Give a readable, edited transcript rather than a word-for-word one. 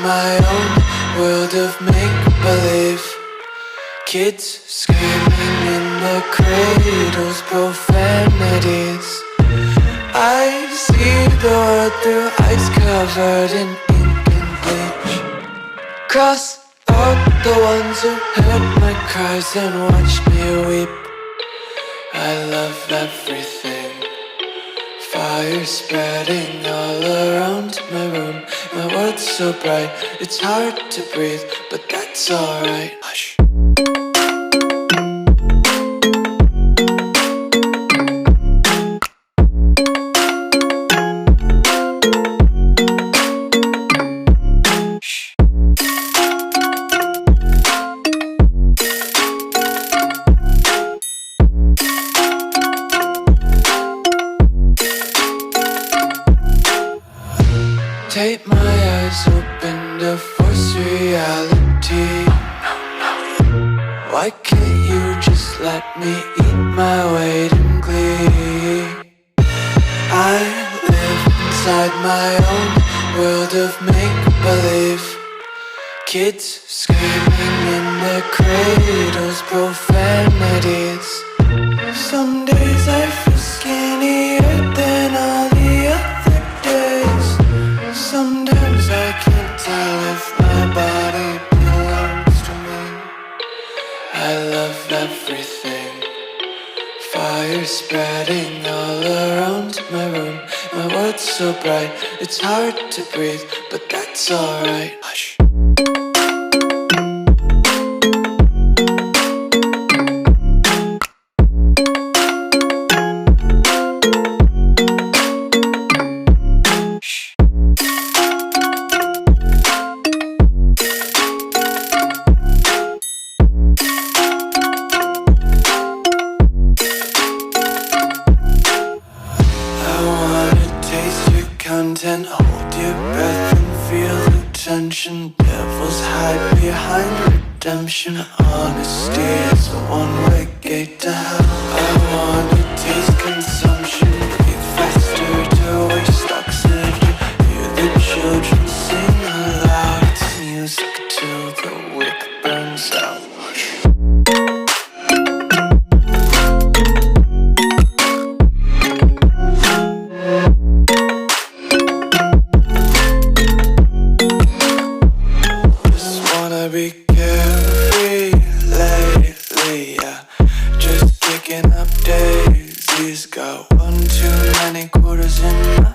my own world of make-believe. Kids screaming in their cradles, profanities. I see the world through ice covered in ink and bleach. Cross out the ones who heard my cries and watched me weep. I love everything. Fire spreading all around my room. My world's so bright, it's hard to breathe, but that's alright. Hush. Tape my eyes open to force reality. Why can't you just let me eat my weight in glee? I live inside my own world of make-believe. Kids screaming in their cradles, profanities. Some days I feel skinnier than all the other days. Sometimes I can't tell if my body belongs to me. I love everything. Fire spreading all around my room. My world's so bright, it's hard to breathe, but that's alright. Hush. Content, hold your breath and feel the tension. Devils hide behind redemption. Honesty is a one-way gate to hell. I wanna taste consumption, breathe faster to waste oxygen. Hear the children sing aloud. It's music till the wick burns out. Be carefree lately, yeah. Just kicking up daisies. Got one too many quarters in my